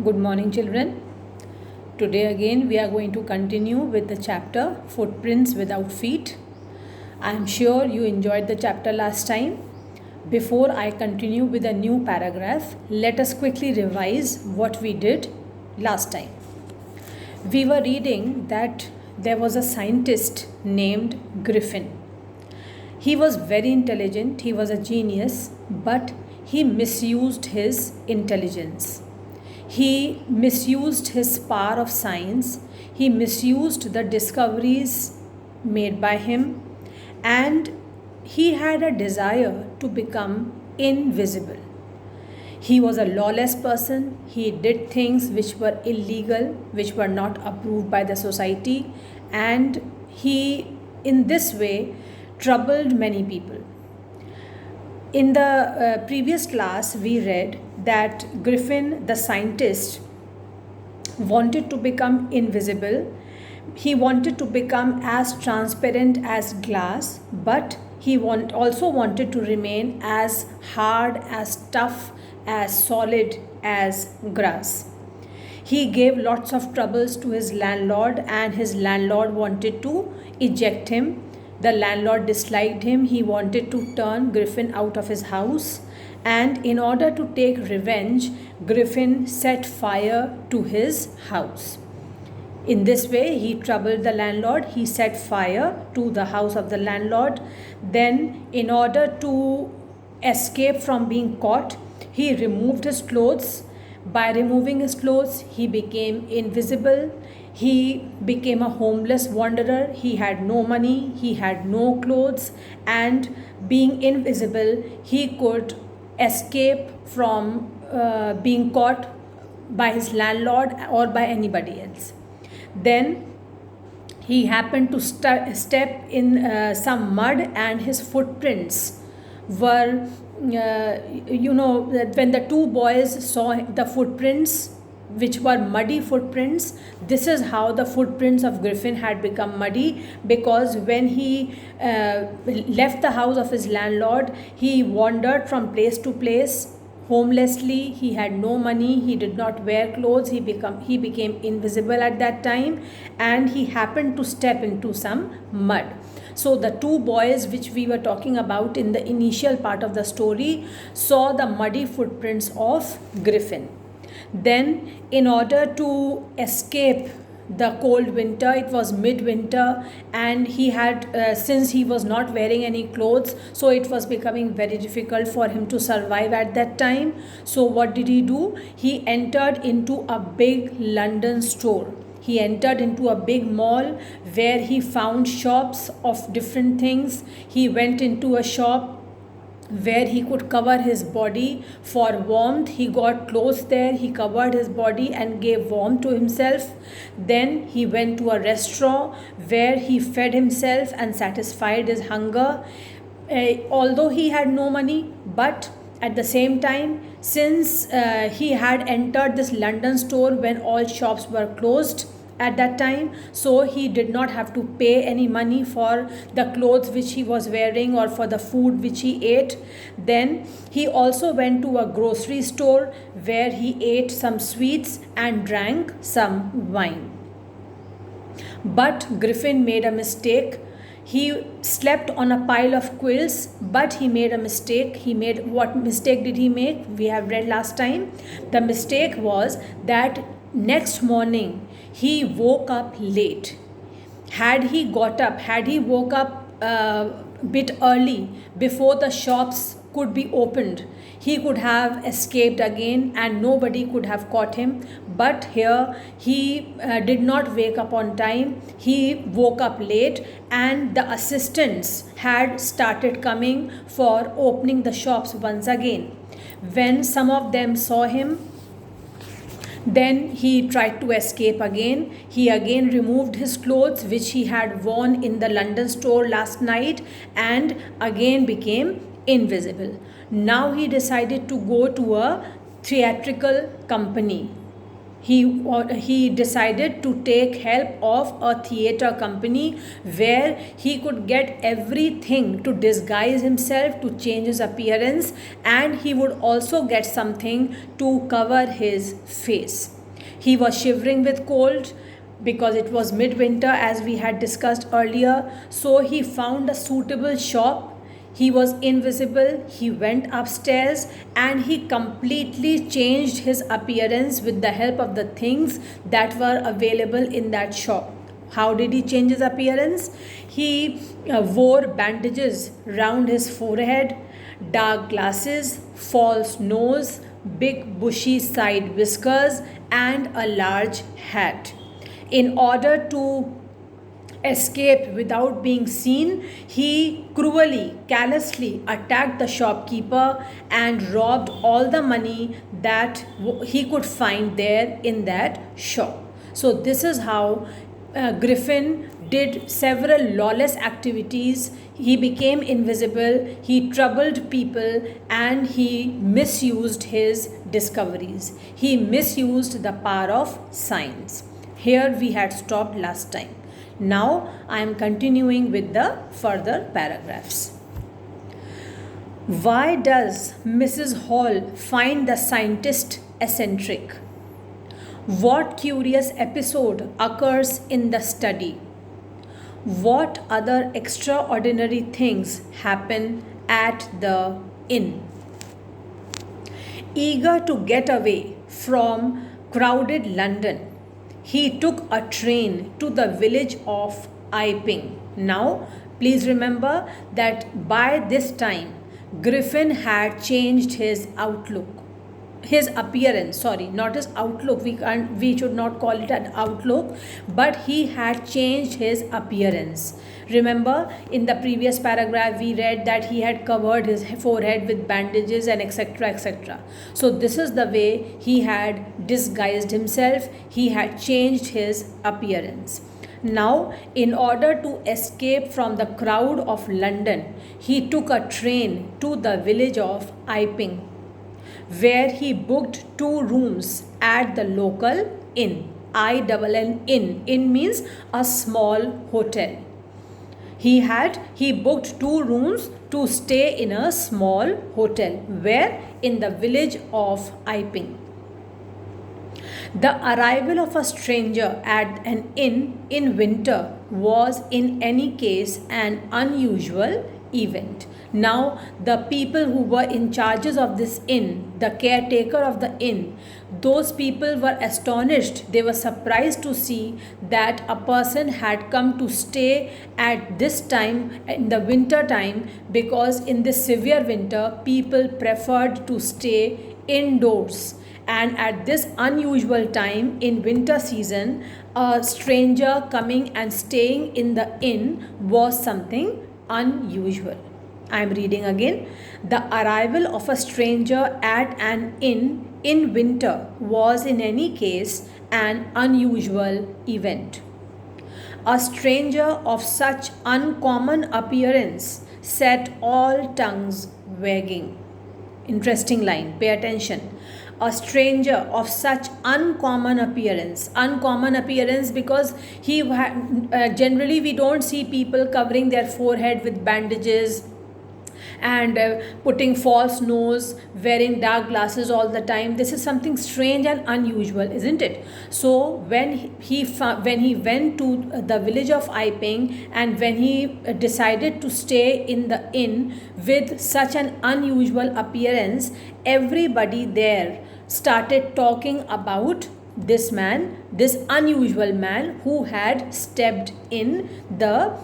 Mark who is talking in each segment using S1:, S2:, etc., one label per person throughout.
S1: Good morning, children. Today again we are going to continue with the chapter Footprints Without Feet. I am sure you enjoyed the chapter last time. Before I continue with a new paragraph, let us quickly revise what we did last time. We were reading that there was a scientist named Griffin. He was very intelligent, he was a genius, but he misused his intelligence. He misused his power of science, he misused the discoveries made by him, and he had a desire to become invisible. He was a lawless person, he did things which were illegal, which were not approved by the society, and he, in this way, troubled many people. In the previous class, we read that Griffin, the scientist, wanted to become invisible. He wanted to become as transparent as glass, but he also wanted to remain as hard, as tough, as solid as grass. He gave lots of troubles to his landlord, and his landlord wanted to eject him. The landlord disliked him. He wanted to turn Griffin out of his house. And in order to take revenge, Griffin set fire to his house. In this way, he troubled the landlord. He set fire to the house of the landlord. Then, in order to escape from being caught, he removed his clothes. By removing his clothes, he became invisible. He became a homeless wanderer. He had no money, he had no clothes, and being invisible, he could escape from being caught by his landlord or by anybody else. Then he happened to step in some mud, and his footprints were, when the two boys saw the footprints, which were muddy footprints. This is how the footprints of Griffin had become muddy, because when he left the house of his landlord, he wandered from place to place homelessly. He had no money, he did not wear clothes, he became invisible at that time, and he happened to step into some mud. So the two boys which we were talking about in the initial part of the story saw the muddy footprints of Griffin. Then, in order to escape the cold winter, it was midwinter, and he had, since he was not wearing any clothes, so it was becoming very difficult for him to survive at that time. So what did he do? He entered into a big London store. He entered into a big mall where he found shops of different things. He went into a shop where he could cover his body for warmth. He got clothes there, he covered his body and gave warmth to himself. Then he went to a restaurant where he fed himself and satisfied his hunger. Although he had no money, but at the same time, since he had entered this London store when all shops were closed at that time, so he did not have to pay any money for the clothes which he was wearing or for the food which he ate. Then he also went to a grocery store where he ate some sweets and drank some wine. But Griffin made a mistake. He slept on a pile of quills, but he made a mistake. What mistake did he make? We have read last time. The mistake was that next morning he woke up late. Had he woke up a bit early before the shops could be opened, he could have escaped again and nobody could have caught him. But here he did not wake up on time. He woke up late, and the assistants had started coming for opening the shops once again. When some of them saw him, then he tried to escape again. He again removed his clothes which he had worn in the London store last night and again became invisible. Now he decided to go to a theatrical company. He decided to take help of a theater company where he could get everything to disguise himself, to change his appearance, and he would also get something to cover his face. He was shivering with cold because it was midwinter, as we had discussed earlier. So he found a suitable shop. He was invisible. He went upstairs and he completely changed his appearance with the help of the things that were available in that shop. How did he change his appearance? He wore bandages round his forehead, dark glasses, false nose, big bushy side whiskers, and a large hat. In order to escape without being seen, he cruelly, callously attacked the shopkeeper and robbed all the money that he could find there in that shop. So, this is how Griffin did several lawless activities. He became invisible, he troubled people, and he misused his discoveries. He misused the power of science. Here we had stopped last time. Now I am continuing with the further paragraphs. Why does Mrs. Hall find the scientist eccentric? What curious episode occurs in the study? What other extraordinary things happen at the inn? Eager to get away from crowded London, he took a train to the village of Iping. Now, please remember that by this time, Griffin had changed his outlook, his appearance. Sorry, not his outlook. We should not call it an outlook, but he had changed his appearance. Remember, in the previous paragraph, we read that he had covered his forehead with bandages and etc. etc. So, this is the way he had disguised himself, he had changed his appearance. Now, in order to escape from the crowd of London, he took a train to the village of Iping, where he booked 2 rooms at the local inn. INN. Inn means a small hotel. He booked 2 rooms to stay in a small hotel. Where? In the village of Iping. The arrival of a stranger at an inn in winter was in any case an unusual event. Now, the people who were in charges of this inn, the caretaker of the inn, those people were astonished. They were surprised to see that a person had come to stay at this time, in the winter time, because in this severe winter, people preferred to stay indoors. And at this unusual time in winter season, a stranger coming and staying in the inn was something unusual. I am reading again. The arrival of a stranger at an inn in winter was in any case an unusual event. A stranger of such uncommon appearance set all tongues wagging. Interesting line, pay attention. A stranger of such uncommon appearance because generally we don't see people covering their forehead with bandages and putting false nose, wearing dark glasses all the time. This is something strange and unusual, isn't it? So when he went to the village of Iping, and when he decided to stay in the inn with such an unusual appearance, everybody there started talking about this man, this unusual man who had stepped in the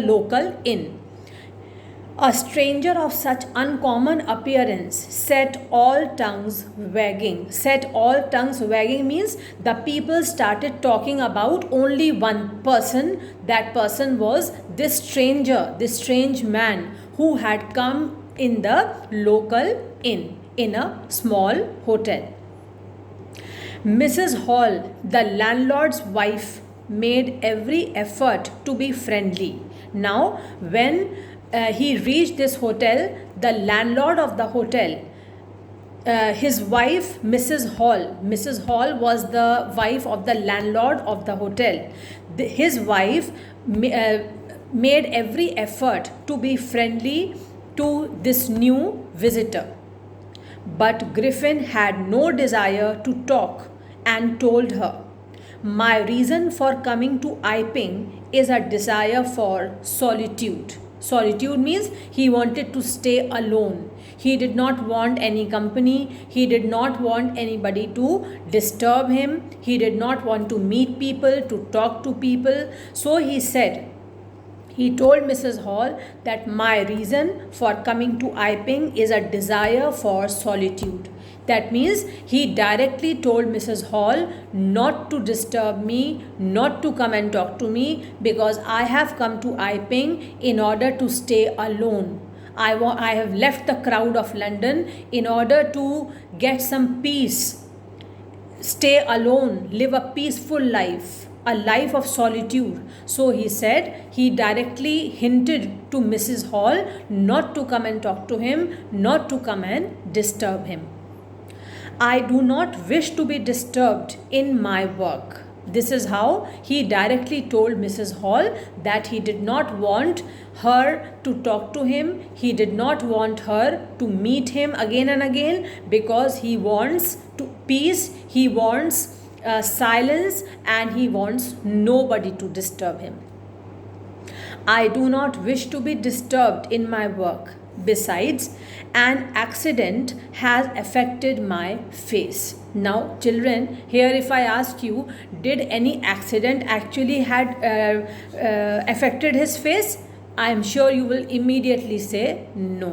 S1: local inn. A stranger of such uncommon appearance set all tongues wagging. Set all tongues wagging means the people started talking about only one person. That person was this stranger, this strange man who had come in the local inn, in a small hotel. Mrs. Hall, the landlord's wife, made every effort to be friendly. Now, when he reached this hotel, the landlord of the hotel his wife, Mrs. Hall was the wife of the landlord of the hotel. His wife made every effort to be friendly to this new visitor. But Griffin had no desire to talk and told her, "My reason for coming to Iping is a desire for solitude." Solitude means he wanted to stay alone. He did not want any company. He did not want anybody to disturb him. He did not want to meet people, to talk to people. So he told Mrs. Hall that my reason for coming to Iping is a desire for solitude. That means he directly told Mrs. Hall not to disturb me, not to come and talk to me, because I have come to Iping in order to stay alone. I have left the crowd of London in order to get some peace, stay alone, live a peaceful life, a life of solitude. So he directly hinted to Mrs. Hall not to come and talk to him, not to come and disturb him. "I do not wish to be disturbed in my work." This is how he directly told Mrs. Hall that he did not want her to talk to him. He did not want her to meet him again and again, because he wants peace, he wants silence, and he wants nobody to disturb him. "I do not wish to be disturbed in my work. Besides, an accident has affected my face." Now, children, here if I ask you, did any accident actually had affected his face? I am sure you will immediately say no.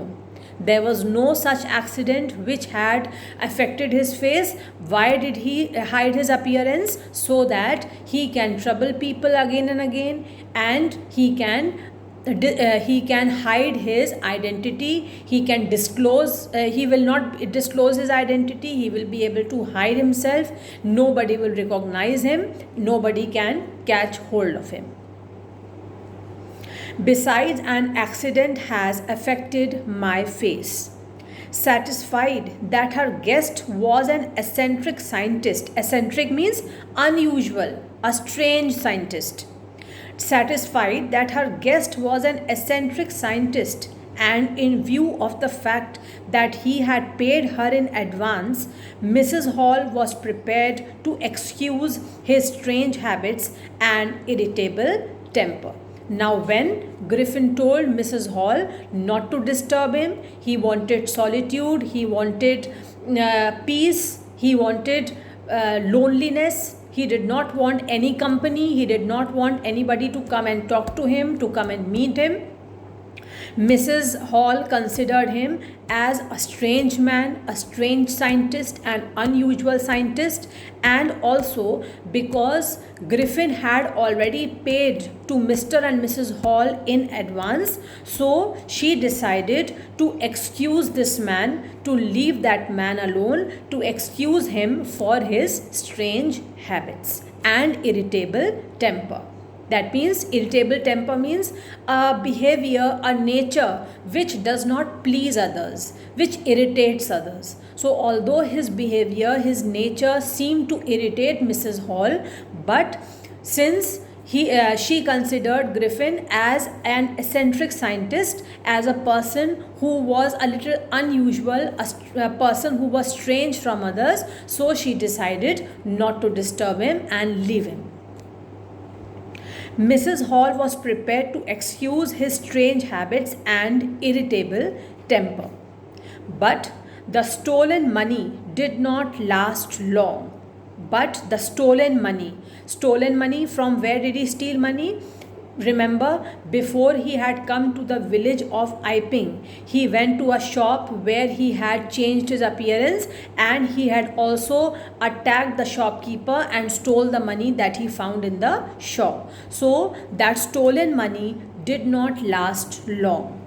S1: There was no such accident which had affected his face. Why did he hide his appearance? So that he can trouble people again and again, and he can hide his identity. He can disclose, he will not disclose his identity. He will be able to hide himself. Nobody will recognize him. Nobody can catch hold of him. "Besides, an accident has affected my face." Satisfied that her guest was an eccentric scientist. Eccentric means unusual, a strange scientist. Satisfied that her guest was an eccentric scientist, and in view of the fact that he had paid her in advance, Mrs. Hall was prepared to excuse his strange habits and irritable temper. Now, when Griffin told Mrs. Hall not to disturb him, he wanted solitude, he wanted peace, he wanted loneliness. He did not want any company. He did not want anybody to come and talk to him, to come and meet him. Mrs. Hall considered him as a strange man, a strange scientist, an unusual scientist, and also because Griffin had already paid to Mr. and Mrs. Hall in advance, so she decided to excuse this man, to leave that man alone, to excuse him for his strange habits and irritable temper. That means irritable temper means a behavior, a nature which does not please others, which irritates others. So although his behavior, his nature seemed to irritate Mrs. Hall, but since she considered Griffin as an eccentric scientist, as a person who was a little unusual, a person who was strange from others, so she decided not to disturb him and leave him. Mrs. Hall was prepared to excuse his strange habits and irritable temper. But the stolen money did not last long. Stolen money, from where did he steal money? Remember, before he had come to the village of Iping, he went to a shop where he had changed his appearance, and he had also attacked the shopkeeper and stole the money that he found in the shop. So that stolen money did not last long.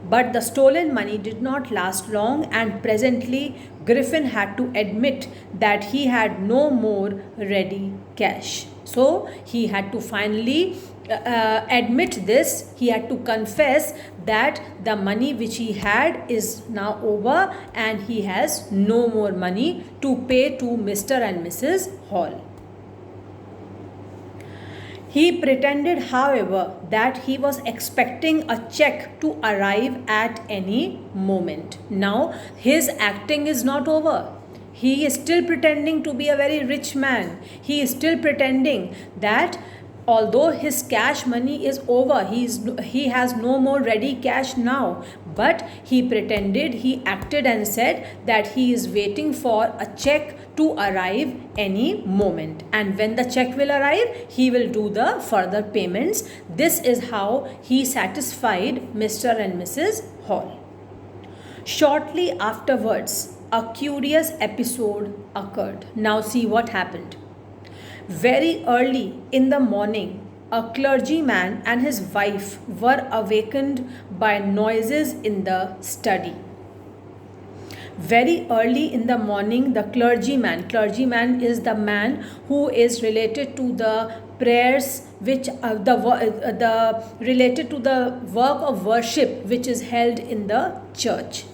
S1: But the stolen money did not last long, and presently Griffin had to admit that he had no more ready cash. So he had to finally admit this, he had to confess that the money which he had is now over and he has no more money to pay to Mr. and Mrs. Hall. He pretended, however, that he was expecting a check to arrive at any moment. Now, his acting is not over. He is still pretending to be a very rich man. He is still pretending that although his cash money is over, he has no more ready cash now, but he pretended, he acted and said that he is waiting for a check to arrive any moment, and when the check will arrive, he will do the further payments. This is how he satisfied Mr. and Mrs. Hall. Shortly afterwards, a curious episode occurred. Now see what happened. Very early in the morning, a clergyman and his wife were awakened by noises in the study. Very early in the morning, the clergyman is the man who is related to the prayers which related to the work of worship which is held in the church.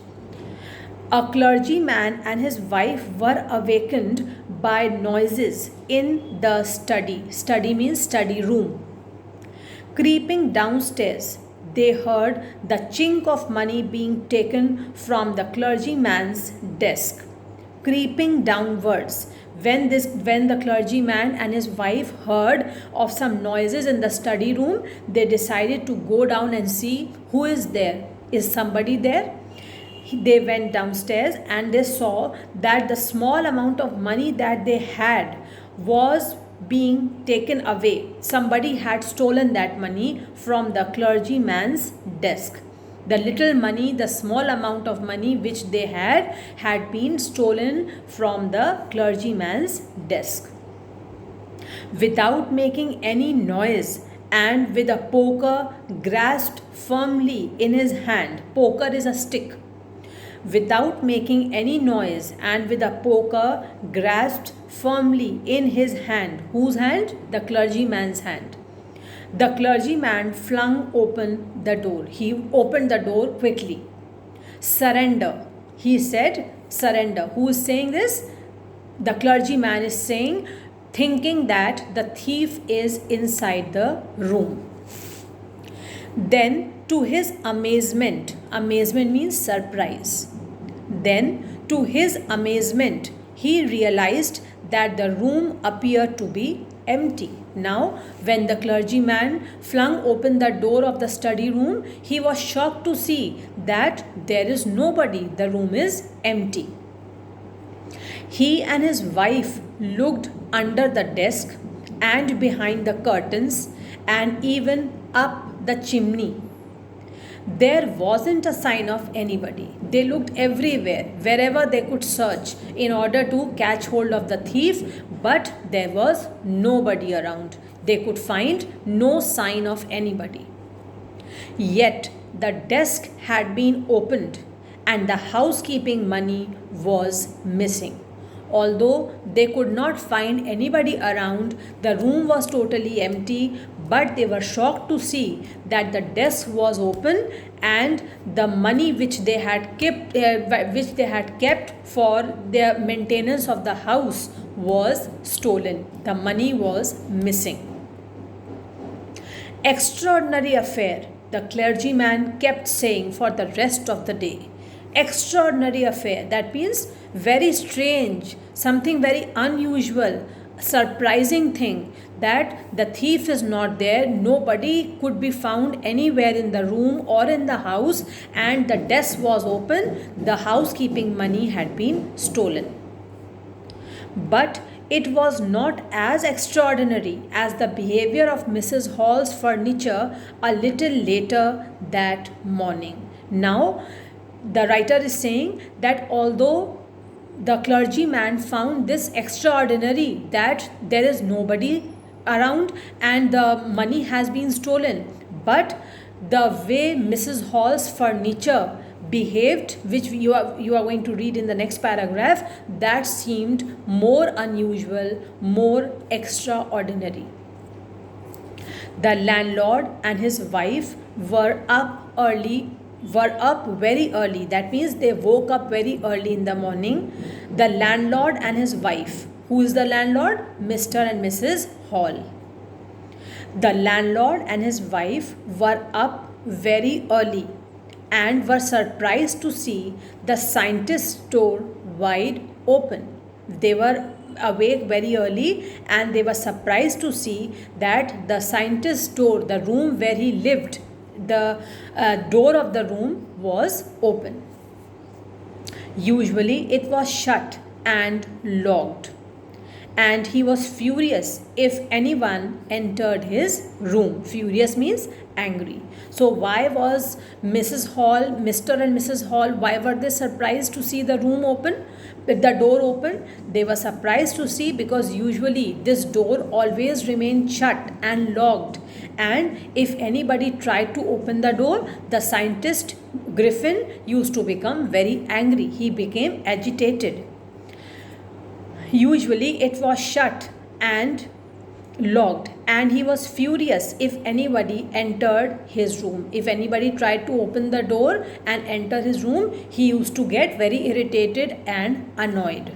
S1: A clergyman and his wife were awakened by noises in the study. Study means study room. Creeping downstairs, they heard the chink of money being taken from the clergyman's desk. Creeping downwards, when the clergyman and his wife heard of some noises in the study room, they decided to go down and see who is there. Is somebody there? They went downstairs and they saw that the small amount of money that they had was being taken away. Somebody had stolen that money from the clergyman's desk. The little money, the small amount of money which they had been stolen from the clergyman's desk. Without making any noise and with a poker grasped firmly in his hand, poker is a stick. Without making any noise and with a poker grasped firmly in his hand. Whose hand? The clergyman's hand. The clergyman flung open the door. He opened the door quickly. Surrender. He said, surrender. Who is saying this? The clergyman is saying, thinking that the thief is inside the room. Then, to his amazement means surprise. Then, to his amazement, he realized that the room appeared to be empty. Now, when the clergyman flung open the door of the study room, he was shocked to see that there is nobody. The room is empty. He and his wife looked under the desk and behind the curtains and even up the chimney. There wasn't a sign of anybody. They looked everywhere, wherever they could search in order to catch hold of the thief, but there was nobody around. They could find no sign of anybody. Yet the desk had been opened and the housekeeping money was missing. Although they could not find anybody around, the room was totally empty, but they were shocked to see that the desk was open and the money which they had kept for their maintenance of the house was stolen. The money was missing. Extraordinary affair, the clergyman kept saying for the rest of the day. Extraordinary affair, that means very strange, something very unusual, surprising thing, that the thief is not there, nobody could be found anywhere in the room or in the house, and the desk was open, the housekeeping money had been stolen. But it was not as extraordinary as the behavior of Mrs. Hall's furniture a little later that morning. Now, the writer is saying that although the clergyman found this extraordinary, that there is nobody around and the money has been stolen, but the way Mrs. Hall's furniture behaved, which you are going to read in the next paragraph, that seemed more unusual, more extraordinary. The landlord and his wife were up very early. That means they woke up very early in the morning. The landlord and his wife. Who is the landlord? Mr. and Mrs. Hall. The landlord and his wife were up very early and were surprised to see the scientist's door wide open. They were awake very early and they were surprised to see that the scientist's door, the room where he lived, the door of the room was open. Usually it was shut and locked, and he was furious if anyone entered his room. Furious means angry. So why was Mrs. Hall, Mr. and Mrs. Hall, why were they surprised to see the room open, with the door open? They were surprised to see because usually this door always remained shut and locked, and if anybody tried to open the door, the scientist Griffin used to become very angry. He became agitated. Usually it was shut and locked, and he was furious if anybody entered his room. If anybody tried to open the door and enter his room, he used to get very irritated and annoyed.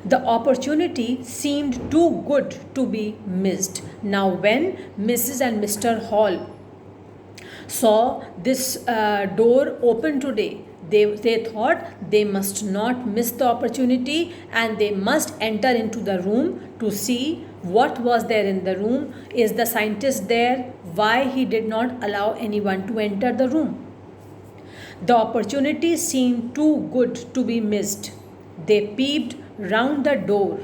S1: The opportunity seemed too good to be missed. Now, when Mrs. and Mr. Hall saw this door open today, they thought they must not miss the opportunity and they must enter into the room to see what was there in the room. Is the scientist there? Why he did not allow anyone to enter the room? The opportunity seemed too good to be missed. They peeped round the door,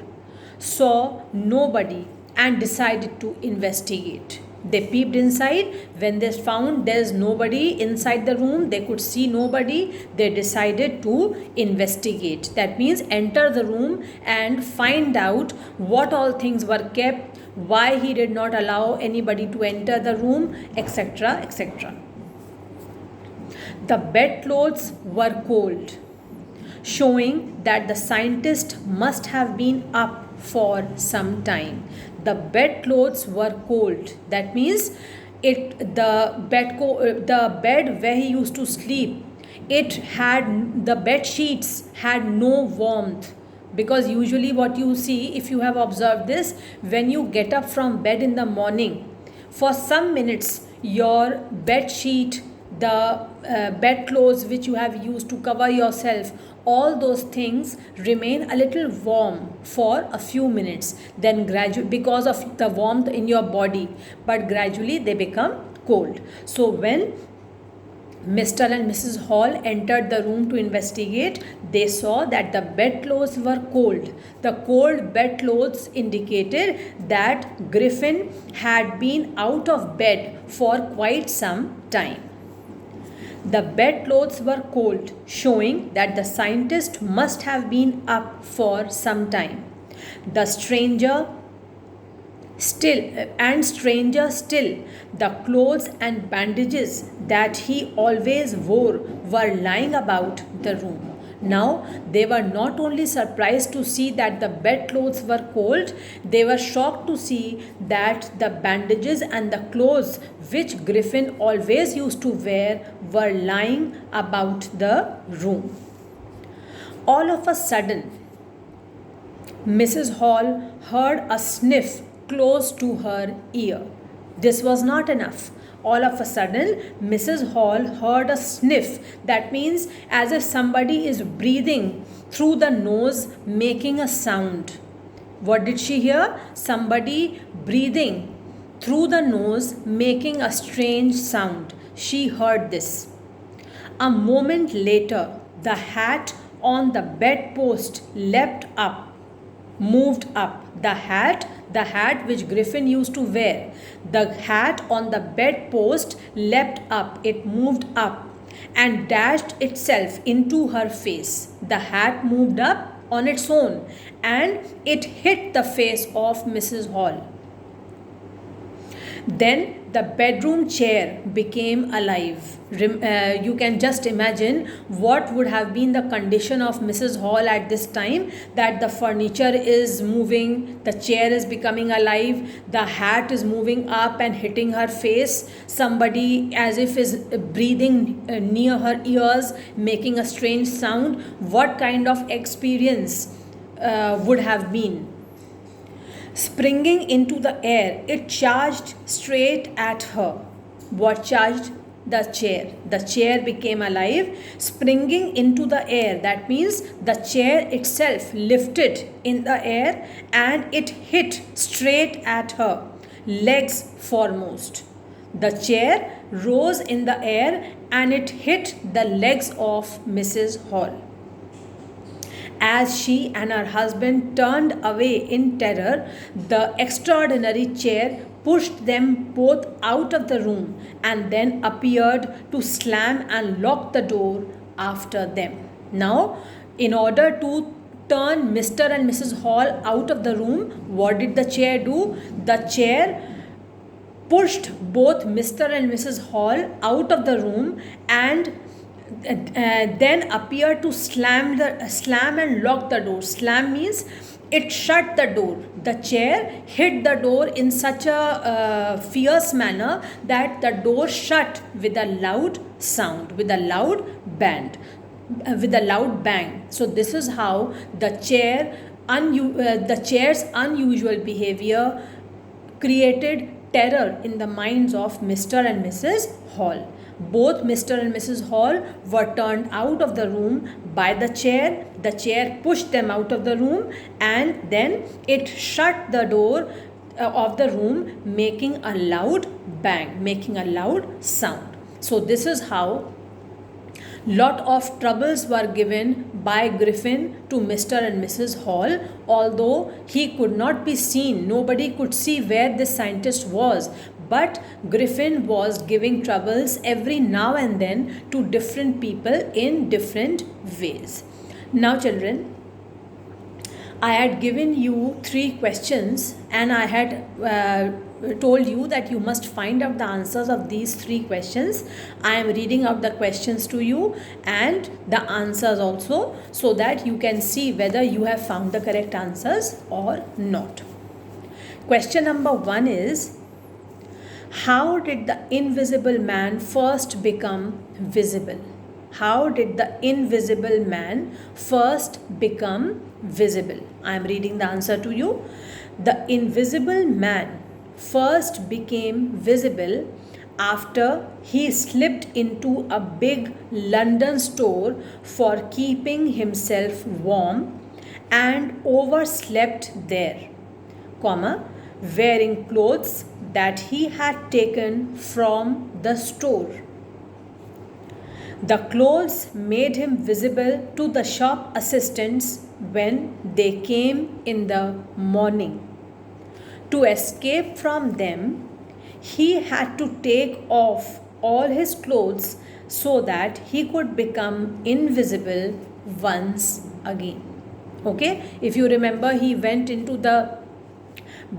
S1: saw nobody, and decided to investigate. They peeped inside. When they found there's nobody inside the room, they could see nobody, they decided to investigate. That means enter the room and find out what all things were kept, why he did not allow anybody to enter the room, etc., etc. The bedclothes were cold, showing that the scientist must have been up for some time. The bedclothes were cold. That means the bed where he used to sleep, the bed sheets had no warmth, because usually what you see, if you have observed this, when you get up from bed in the morning, for some minutes your bed sheet, the bedclothes which you have used to cover yourself, all those things remain a little warm for a few minutes, then gradually, because of the warmth in your body, but gradually they become cold. So when Mr. and Mrs. Hall entered the room to investigate, they saw that the bedclothes were cold. The cold bedclothes indicated that Griffin had been out of bed for quite some time. The bedclothes were cold, showing that the scientist must have been up for some time. The stranger still, the clothes and bandages that he always wore were lying about the room. Now, they were not only surprised to see that the bedclothes were cold, they were shocked to see that the bandages and the clothes which Griffin always used to wear were lying about the room. All of a sudden, Mrs. Hall heard a sniff close to her ear. This was not enough. All of a sudden, Mrs. Hall heard a sniff. That means as if somebody is breathing through the nose, making a sound. What did she hear? Somebody breathing through the nose, making a strange sound. She heard this. A moment later, the hat on the bedpost leapt up, moved up. The hat which Griffin used to wear, the hat on the bedpost leapt up, it moved up and dashed itself into her face. The hat moved up on its own and it hit the face of Mrs. Hall. Then the bedroom chair became alive. You can just imagine what would have been the condition of Mrs. Hall at this time, that the furniture is moving, the chair is becoming alive, the hat is moving up and hitting her face, somebody as if is breathing near her ears, making a strange sound. What kind of experience would have been? Springing into the air, it charged straight at her. What charged? The chair. The chair became alive, springing into the air. That means the chair itself lifted in the air and it hit straight at her, legs foremost. The chair rose in the air and it hit the legs of Mrs. Hall. As she and her husband turned away in terror, the extraordinary chair pushed them both out of the room and then appeared to slam and lock the door after them. Now, in order to turn Mr. and Mrs. Hall out of the room, what did the chair do? The chair pushed both Mr. and Mrs. Hall out of the room and then appeared to slam and lock the door. Slam means it shut the door. The chair hit the door in such a fierce manner that the door shut with a loud sound, with a loud bang. So this is how the chair's unusual behavior created terror in the minds of Mr. and Mrs. Hall. Both Mr. and Mrs. Hall were turned out of the room by the chair. The chair pushed them out of the room and then it shut the door of the room, making a loud bang, making a loud sound. So this is how lot of troubles were given by Griffin to Mr. and Mrs. Hall, although he could not be seen. Nobody could see where this scientist was. But Griffin was giving troubles every now and then to different people in different ways. Now children, I had given you 3 questions and I had told you that you must find out the answers of these 3 questions. I am reading out the questions to you and the answers also, so that you can see whether you have found the correct answers or not. Question number 1 is, how did the invisible man first become visible? How did the invisible man first become visible? I am reading the answer to you. The invisible man first became visible after he slipped into a big London store for keeping himself warm and overslept there, wearing clothes that he had taken from the store. The clothes made him visible to the shop assistants when they came in the morning. To escape from them, he had to take off all his clothes so that he could become invisible once again. Okay, if you remember, he went into the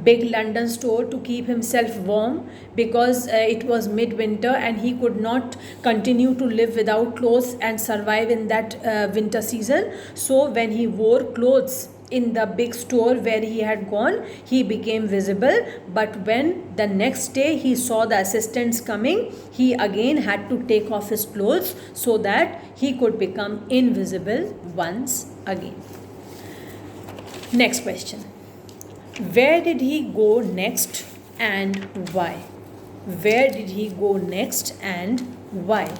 S1: big London store to keep himself warm because it was midwinter and he could not continue to live without clothes and survive in that winter season. So when he wore clothes in the big store where he had gone, he became visible. But when the next day he saw the assistants coming, he again had to take off his clothes so that he could become invisible once again. Next question. Where did he go next and why? Where did he go next and why?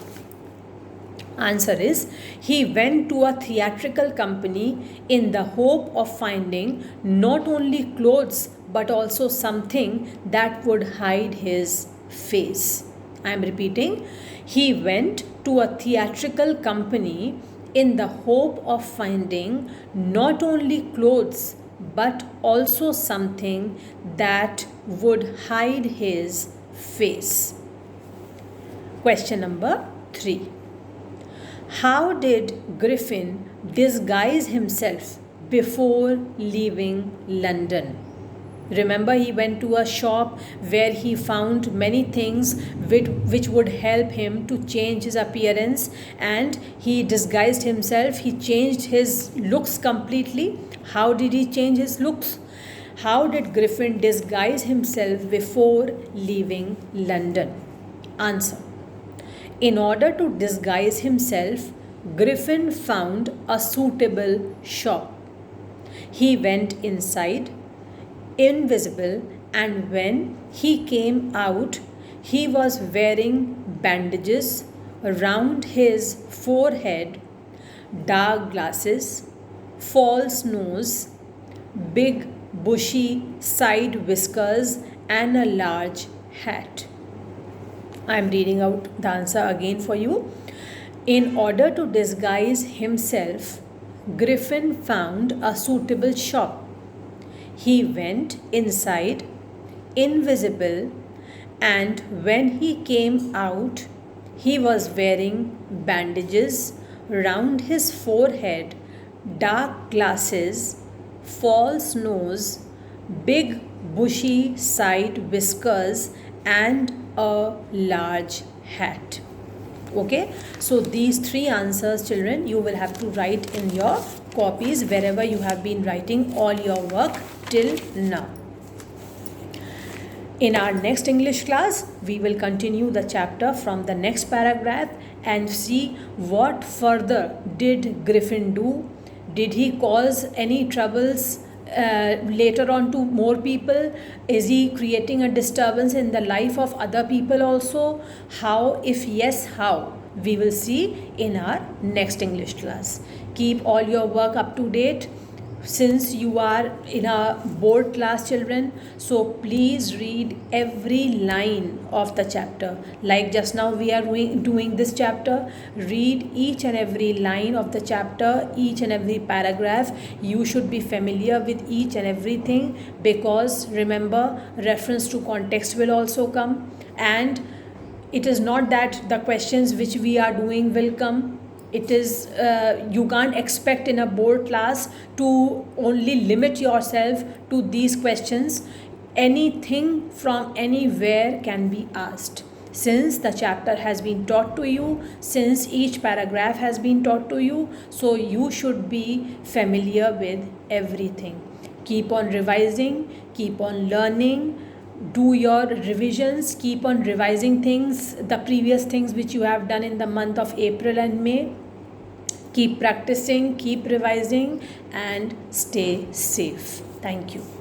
S1: Answer is, he went to a theatrical company in the hope of finding not only clothes but also something that would hide his face. I am repeating. He went to a theatrical company in the hope of finding not only clothes but also something that would hide his face. Question number 3. How did Griffin disguise himself before leaving London? Remember, he went to a shop where he found many things which would help him to change his appearance, and he disguised himself. He changed his looks completely. How did he change his looks? How did Griffin disguise himself before leaving London? Answer. In order to disguise himself, Griffin found a suitable shop. He went inside, invisible, and when he came out, he was wearing bandages around his forehead, dark glasses, false nose, big bushy side whiskers, and a large hat. I am reading out the answer again for you. In order to disguise himself, Griffin found a suitable shop. He went inside, invisible, and when he came out, he was wearing bandages round his forehead, dark glasses, false nose, big bushy side whiskers, and a large hat. Okay, so these three answers, children, you will have to write in your copies wherever you have been writing all your work till now. In our next English class, we will continue the chapter from the next paragraph and see what further did Griffin do. Did he cause any troubles later on to more people? Is he creating a disturbance in the life of other people also? How? If yes, how? We will see in our next English class. Keep all your work up to date since you are in a board class, children. So please read every line of the chapter. Like just now we are doing this chapter. Read each and every line of the chapter, each and every paragraph. You should be familiar with each and everything, because remember, reference to context will also come, and it is not that the questions which we are doing will come. It is you can't expect in a board class to only limit yourself to these questions. Anything from anywhere can be asked, since the chapter has been taught to you, since each paragraph has been taught to you. So you should be familiar with everything. Keep on revising, keep on learning, do your revisions, keep on revising things, the previous things which you have done in the month of April and May. Keep practicing, keep revising, and stay safe. Thank you.